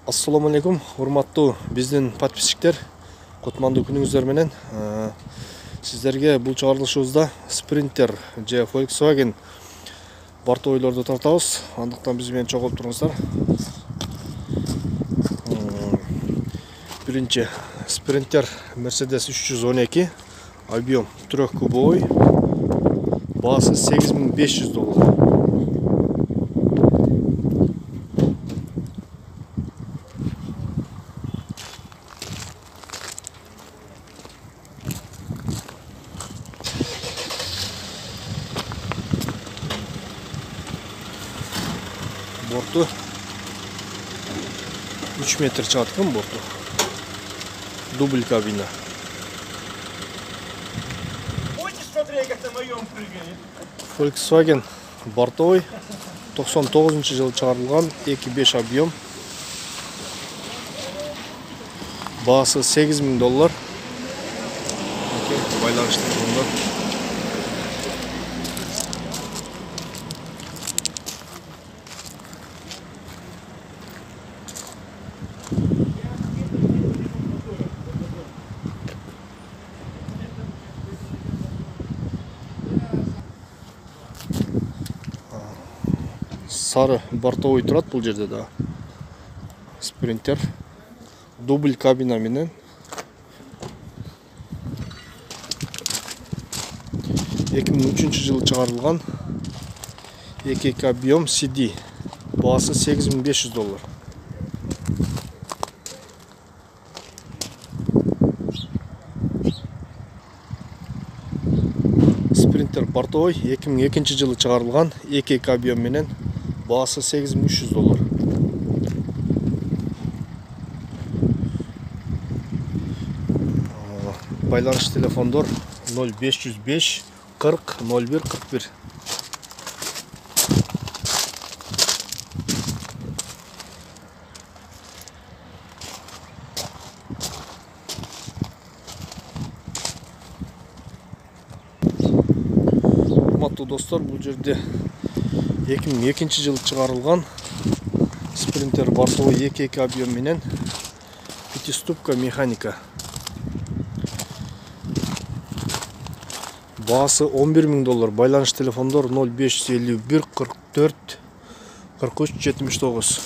Assalamu alaikum, урматтуу биздин подписчиктер. Кутмандуу күнүңүздөр менен. Сиздерге бул чыгарылышыбызда Sprinter же Volkswagen бортовойлорду тартабыз. Андыктан биз менен чогулуп туруңуздар. Биринчи Sprinter Mercedes 312, объем трехкубовый, баасы $8500. Борту 3 метр чаткан борту. Дубль кабина. Volkswagen бортовой 99-жылы чыгарылган, 2.5 объем. Баасы $8000. Байланыш телефонда. Сары бортовой турат бул жерде да. Sprinter дубль кабина менен 2003-жылы чыгарылган, 2 объем CD. Баасы $8500. Sprinter бортовой 2002-жылы чыгарылган, 2 объем менен баасы $8300. Байланыш телефондор 0505 40 01 41. Урматтуу достор, бул жерде 2002-жылы чыгарылган Sprinter бортовой 2 объем менен пятиступка механика. Баасы $11000. Байланыш телефондор 0551 44 43 79.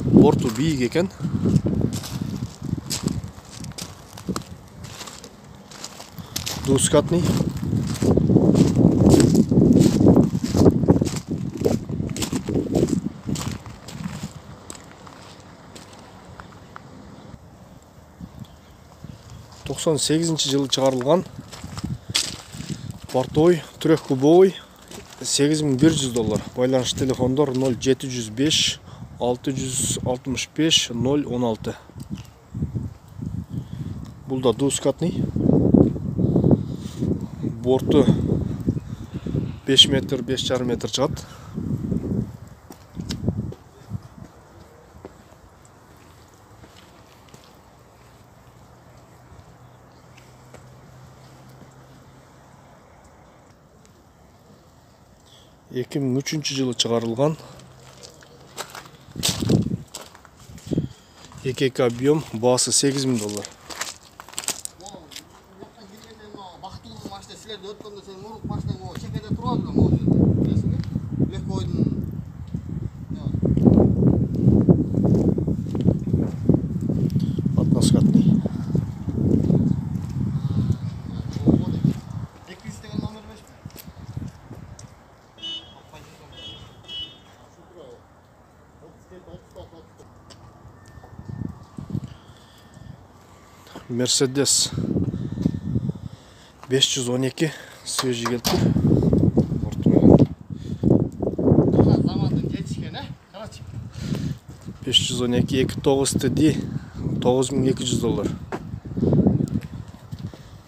Борту бийик экен. Двускатный. жылы чыгарылган, бортовой трехкубовый, $8100. Байланыш телефондор 0705 665 016. Бул да двускатный. Борту 5 метр 5,5 метр чыгат. жылы чыгарылган, 2 объем, баасы $8000. Односкатный. Mercedes 512 свежий келип. 512 2.9 TD $9200.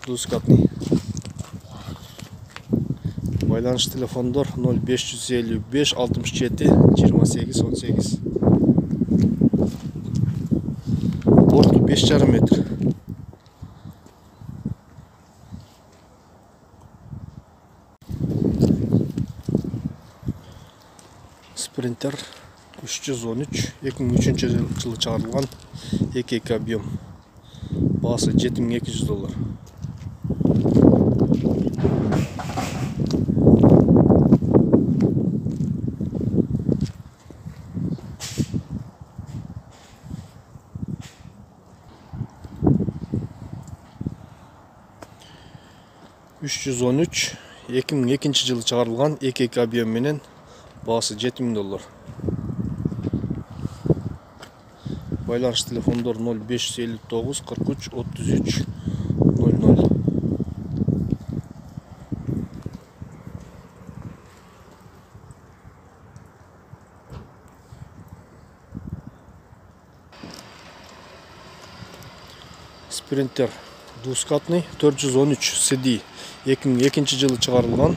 Двускатный. Байланыш телефондор 0555 67 28 18. Борту 5,5 метр. Sprinter 313 2003 жылы чыгарылган 2 объем. Баасы $7200. $313 2002 жылы чыгарылган 2 объем менен баасы $7000. Байланыш телефондор 0559 43 33 00. Спринтер двускатный 413 CD 2002 жылы чыгарылган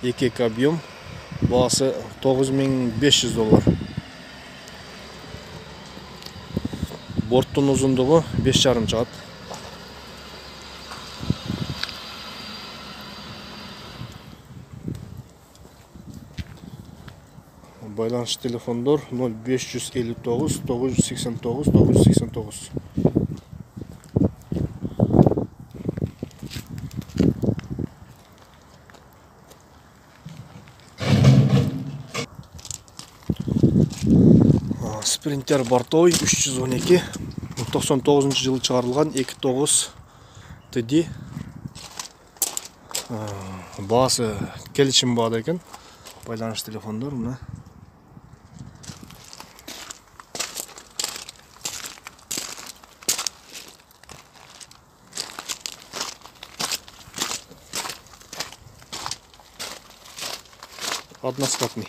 2 объем. Баасы $9500. Борттун узундугу 5,5 жаат. Байланыш телефондор 0559 989 989. Спринтер бортовый 312 99 жылы чыгарылган 2.9 TD. Баасы келишим баада экен. Байланыш телефондор мына. Односкатный.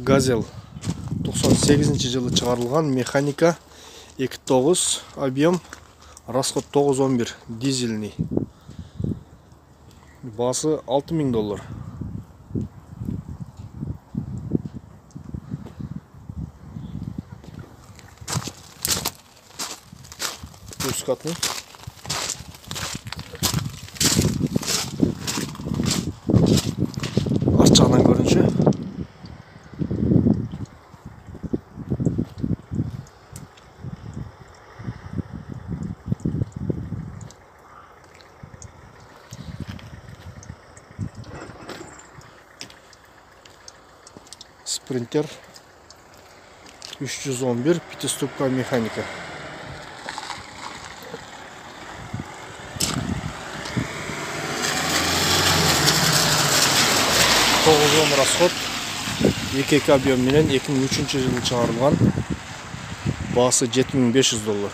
Газель 98 жылы чыгарылган механика 2.9 объем, расход 911 дизельный. Баасы $6000. Двускатный. Арт жагынан көрүнүшү. Спринтер 311 пятиступка механика. Расход 2 объем менен 2003 жылы чыгарылган. Баасы $7500.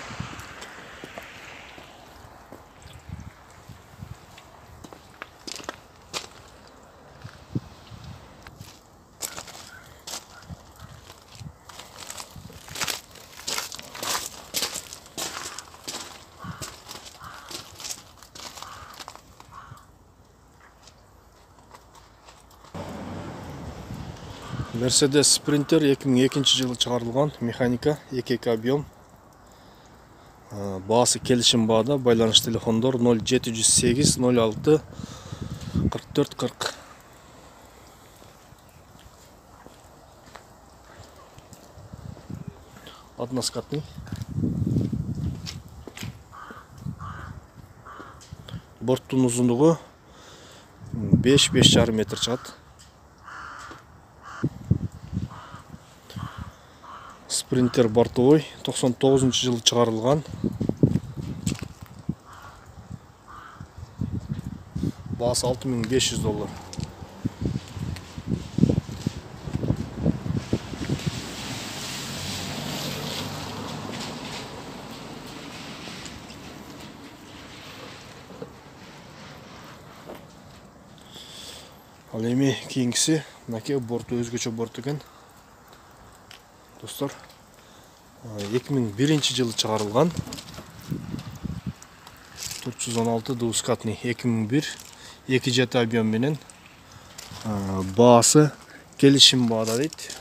Mercedes Sprinter 2002 жылы чыгарылган механика 2 объем. Баасы келишим баада. Байланыш телефондор 0708 06 44 40. Односкатный. Борттун узундугу 5,5 метр чыгат. Спринтер бортовой 99 жылы чыгарылган. Баасы $6500. Ал эми кийинкиси мынакей борту өзгөчө борт экен. Достор, 2001 жылы чыгарылган 416 двускатный 2001 2 жети объем менен баасы келишим баада дейт.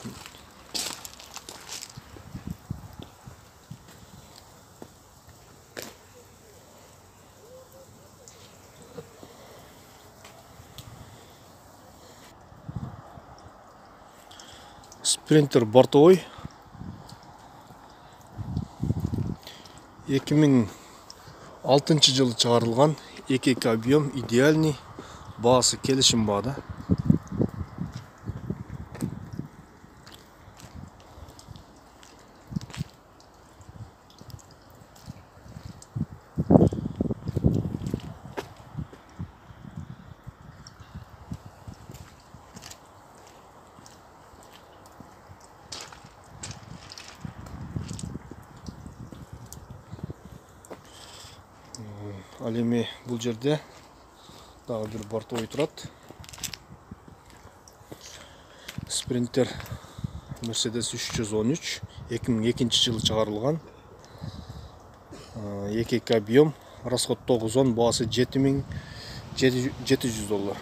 Sprinter бортовой 2006 жылы чыгарылган, 2 объем, идеальный, баасы келишим баада. Ал эми бул жерде дагы бир бортовой турат. Sprinter Mercedes 313 2002 жылы чыгарылган. 2 объем, расход 910, баасы $7700.